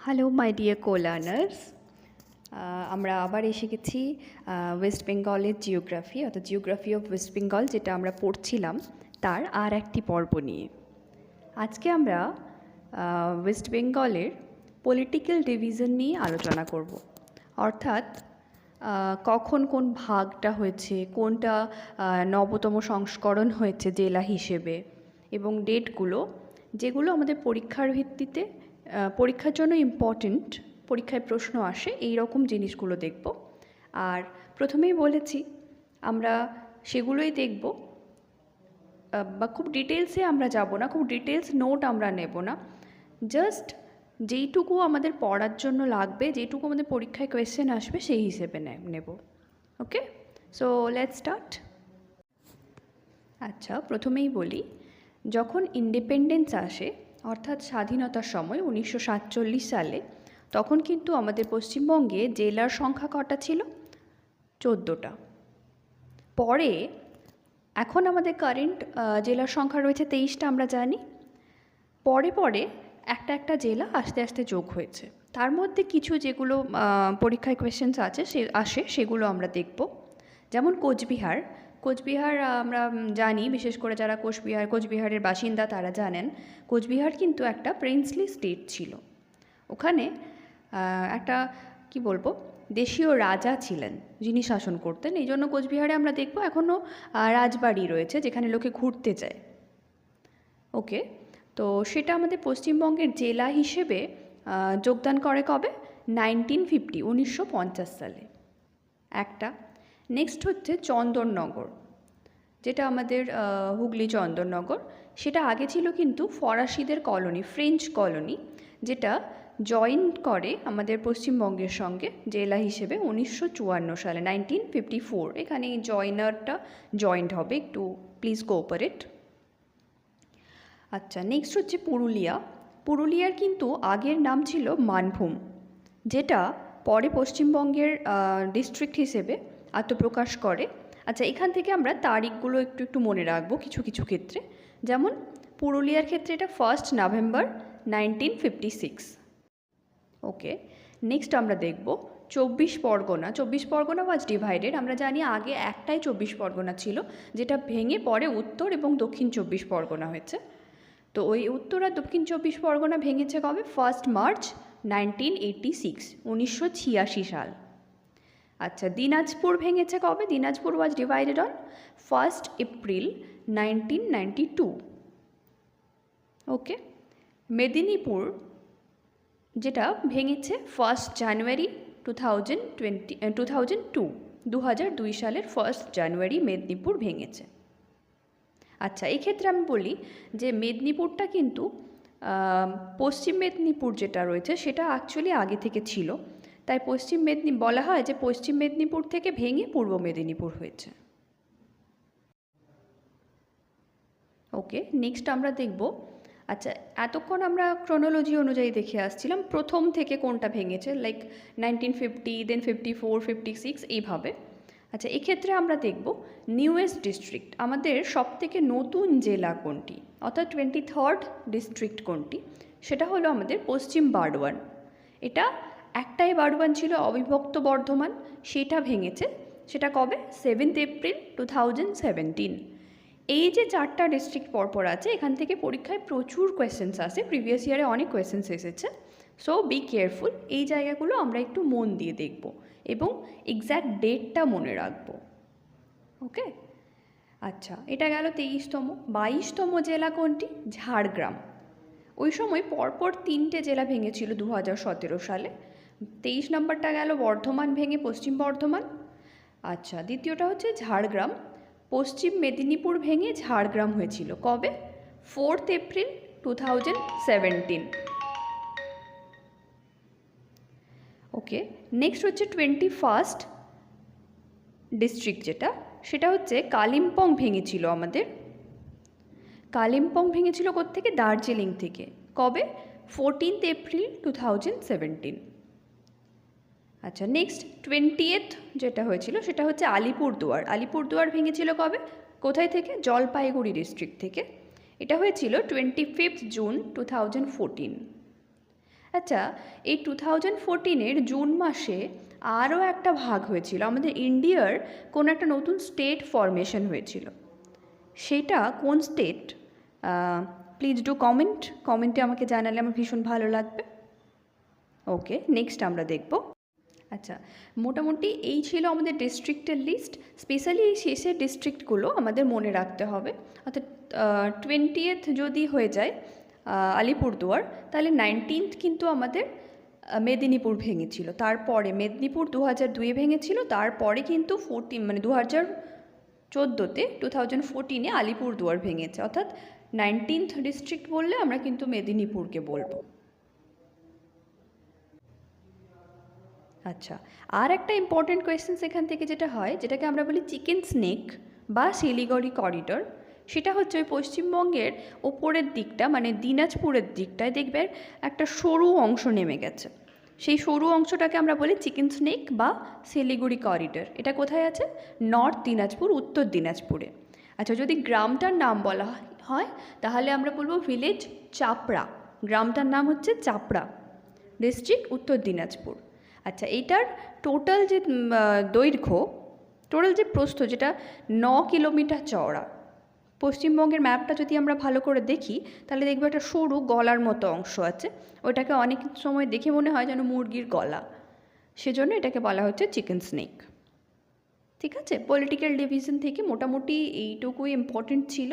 Hello my dear co-learners, আমরা আবার এসে গেছি ওয়েস্ট বেঙ্গলের জিওগ্রাফি অর্থাৎ জিওগ্রাফি অফ ওয়েস্ট বেঙ্গল যেটা আমরা পড়ছিলাম তার আর একটি পর্ব নিয়ে। আজকে আমরা ওয়েস্ট বেঙ্গলের পলিটিক্যাল ডিভিশন নিয়ে আলোচনা করব। অর্থাৎ কখন কোন ভাগটা হয়েছে, কোনটা নবতম সংস্করণ হয়েছে জেলা হিসেবে, এবং ডেটগুলো যেগুলো আমাদের পরীক্ষার ভিত্তিতে পরীক্ষার জন্য ইম্পর্টেন্ট, পরীক্ষায় প্রশ্ন আসে, এই রকম জিনিসগুলো দেখব। আর প্রথমেই বলেছি আমরা সেগুলোই দেখব, বা খুব ডিটেলসে আমরা যাব না, খুব ডিটেলস নোট আমরা নেব না, জাস্ট যেইটুকু আমাদের পড়ার জন্য লাগবে, যেইটুকু আমাদের পরীক্ষায় কোয়েশ্চেন আসবে সেই হিসেবে নেব। ওকে, সো লেটস স্টার্ট। আচ্ছা, প্রথমেই বলি, যখন ইন্ডিপেন্ডেন্স আসে অর্থাৎ স্বাধীনতার সময় 1947 সালে, তখন কিন্তু আমাদের পশ্চিমবঙ্গে জেলার সংখ্যা কটা ছিল? 14টা। পরে এখন আমাদের কারেন্ট জেলার সংখ্যা রয়েছে 23টা, আমরা জানি। পরে পরে একটা একটা জেলা আস্তে আস্তে যোগ হয়েছে। তার মধ্যে কিছু যেগুলো পরীক্ষায় কোয়েশ্চেন্স আসে সেগুলো আমরা দেখব। যেমন কোচবিহার আমরা জানি, বিশেষ করে যারা কোচবিহারের বাসিন্দা তারা জানেন, কোচবিহার কিন্তু একটা প্রিন্সলি স্টেট ছিল। ওখানে একটা কি বলবো, দেশীয় রাজা ছিলেন যিনি শাসন করতেন। এই জন্য কোচবিহারে আমরা দেখব এখনও রাজবাড়ি রয়েছে যেখানে লোকে ঘুরতে যায়। ওকে, তো সেটা আমাদের পশ্চিমবঙ্গের জেলা হিসেবে যোগদান করে কবে? 1950 সালে একটা। নেক্সট হচ্ছে চন্দননগর, যেটা আমাদের হুগলি চন্দননগর। সেটা আগে ছিল কিন্তু ফরাসিদের কলোনি, ফ্রেঞ্চ কলোনি, যেটা জয়েন করে আমাদের পশ্চিমবঙ্গের সঙ্গে জেলা হিসেবে 1954 সালে, 1954। এখানে এই জয়েনারটা জয়েন্ট হবে, একটু প্লিজ কোঅপারেট। আচ্ছা, নেক্সট হচ্ছে পুরুলিয়ার কিন্তু আগের নাম ছিল মানভূম, যেটা পরে পশ্চিমবঙ্গের ডিস্ট্রিক্ট হিসেবে আত্মপ্রকাশ করে। আচ্ছা, এখান থেকে আমরা তারিখগুলো একটু মনে রাখবো কিছু কিছু ক্ষেত্রে। যেমন পুরুলিয়ার ক্ষেত্রে এটা 1 নভেম্বর 1956। ওকে, নেক্সট আমরা দেখব 24 পরগনা ওয়াজ ডিভাইডেড। আমরা জানি আগে একটাই 24 পরগনা ছিল, যেটা ভেঙে পরে উত্তর এবং দক্ষিণ 24 পরগনা হয়েছে। তো ওই উত্তর আর দক্ষিণ 24 পরগনা ভেঙেছে কবে? 1 মার্চ 1986, 1986 সাল। আচ্ছা, দিনাজপুর ভেঙেছে কবে? দিনাজপুর ওয়াজ ডিভাইডেড অন 1 এপ্রিল 1992। ওকে, মেদিনীপুর যেটা ভেঙেছে 1 জানুয়ারি 2002, 2002 সালের 1 জানুয়ারি মেদিনীপুর ভেঙেছে। আচ্ছা, এক্ষেত্রে আমি বলি যে মেদিনীপুরটা কিন্তু পশ্চিম মেদিনীপুর যেটা রয়েছে সেটা অ্যাকচুয়ালি আগে থেকে ছিল, তাই বলা হয় যে পশ্চিম মেদিনীপুর থেকে ভেঙে পূর্ব মেদিনীপুর হয়েছে। ওকে, নেক্সট আমরা দেখব। আচ্ছা, এতক্ষণ আমরা ক্রোনোলজি অনুযায়ী দেখে আসছিলাম প্রথম থেকে কোনটা ভেঙেছে, লাইক 1950, দেন 54, 56 এইভাবে। আচ্ছা, এক্ষেত্রে আমরা দেখব নিউয়েস্ট ডিস্ট্রিক্ট, আমাদের সবথেকে নতুন জেলা কোনটি, অর্থাৎ 23rd ডিস্ট্রিক্ট কোনটি, সেটা হলো আমাদের পশ্চিম বারওয়ান। এটা একটাই বারওয়ান ছিল, অবিভক্ত বর্ধমান, সেটা ভেঙেছে। সেটা কবে? 7 এপ্রিল 2017। এই যে 4টা ডিস্ট্রিক্ট পরপর আছে, এখান থেকে পরীক্ষায় প্রচুর কোয়েশ্চেন্স আসে, প্রিভিয়াস ইয়ারে অনেক কোয়েশ্চেন্স এসেছে। সো বি কেয়ারফুল, এই জায়গাগুলো আমরা একটু মন দিয়ে দেখব এবং এক্স্যাক্ট ডেটটা মনে রাখবো। ওকে, আচ্ছা, এটা গেল 23তম। 22তম জেলা কোনটি? ঝাড়গ্রাম। ওই সময় পরপর 3টে জেলা ভেঙেছিল 2017 সালে। 23 নম্বরটা গেল বর্ধমান ভেঙে পশ্চিম বর্ধমান। আচ্ছা, দ্বিতীয়টা হচ্ছে ঝাড়গ্রাম। পশ্চিম মেদিনীপুর ভেঙে ঝাড়গ্রাম হয়েছিল কবে? 4 এপ্রিল 2017। ওকে, নেক্সট হচ্ছে 21st ডিস্ট্রিক্ট যেটা, সেটা হচ্ছে কালিম্পং ভেঙেছিল আমাদের। কালিম্পং ভেঙেছিল কোত্থেকে? দার্জিলিং থেকে। কবে? 14 এপ্রিল 2017। আচ্ছা, নেক্সট 20th যেটা হয়েছিল সেটা হচ্ছে আলিপুরদুয়ার ভেঙেছিল কবে? কোথায় থেকে? জলপাইগুড়ি ডিস্ট্রিক্ট থেকে। এটা হয়েছিল 25 জুন 2014। আচ্ছা, এই 2014-এর জুন মাসে আরও একটা ভাগ হয়েছিল, আমাদের ইন্ডিয়ার কোনো একটা নতুন স্টেট ফরমেশন হয়েছিল, সেটা কোন স্টেট? প্লিজ ডু কমেন্টে আমাকে জানালে আমার ভীষণ ভালো লাগবে। ওকে, নেক্সট আমরা দেখব। আচ্ছা, মোটামুটি এই ছিল আমাদের ডিস্ট্রিক্টের লিস্ট। স্পেশালি এই শেষের ডিস্ট্রিক্টগুলো আমাদের মনে রাখতে হবে। অর্থাৎ 20th যদি হয়ে যায় আলিপুরদুয়ার, তাহলে 19th কিন্তু আমাদের মেদিনীপুর ভেঙেছিল। তারপরে মেদিনীপুর 2002-এ ভেঙেছিল, তারপরে কিন্তু 2014-তে 2014-এ আলিপুরদুয়ার ভেঙেছে। অর্থাৎ 19th ডিস্ট্রিক্ট বললে আমরা কিন্তু মেদিনীপুরকে বলবো। আচ্ছা, আর একটা ইম্পর্টেন্ট কোয়েশ্চেন এখান থেকে যেটা হয়, যেটাকে আমরা বলি চিকেন স্নেক বা শিলিগুড়ি করিডোর, সেটা হচ্ছে ওই পশ্চিমবঙ্গের ওপরের দিকটা, মানে দিনাজপুরের দিকটায় দেখবে একটা সরু অংশ নেমে গেছে। সেই সরু অংশটাকে আমরা বলি চিকেন স্নেক বা শিলিগুড়ি করিডোর। এটা কোথায় আছে? নর্থ দিনাজপুর, উত্তর দিনাজপুরে। আচ্ছা, যদি গ্রামটার নাম বলা হয় তাহলে আমরা বলবো ভিলেজ চাপড়া। গ্রামটার নাম হচ্ছে চাপড়া, ডিস্ট্রিক্ট উত্তর দিনাজপুর। আচ্ছা, এইটার টোটাল যে দৈর্ঘ্য, টোটাল যে প্রস্থ, যেটা 9 কিলোমিটার চওড়া। পশ্চিমবঙ্গের ম্যাপটা যদি আমরা ভালো করে দেখি তাহলে দেখবো একটা সরু গলার মতো অংশ আছে, ওটাকে অনেক সময় দেখে মনে হয় যেন মুরগির গলা, সেজন্য এটাকে বলা হচ্ছে চিকেন স্নেক। ঠিক আছে, পলিটিক্যাল ডিভিশন থেকে মোটামুটি এইটুকুই ইম্পর্টেন্ট ছিল।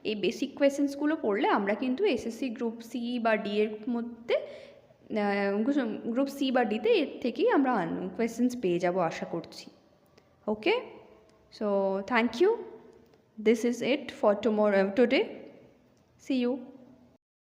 এই বেসিক কোয়েশ্চেন্সগুলো পড়লে আমরা কিন্তু এসএসসি গ্রুপ সি বা ডি এর মধ্যে, গ্রুপ সি বা ডিতে এর থেকেই আমরা কোয়েশ্চেন্স পেয়ে যাব আশা করছি। Okay, so thank you, this is it for today, see you.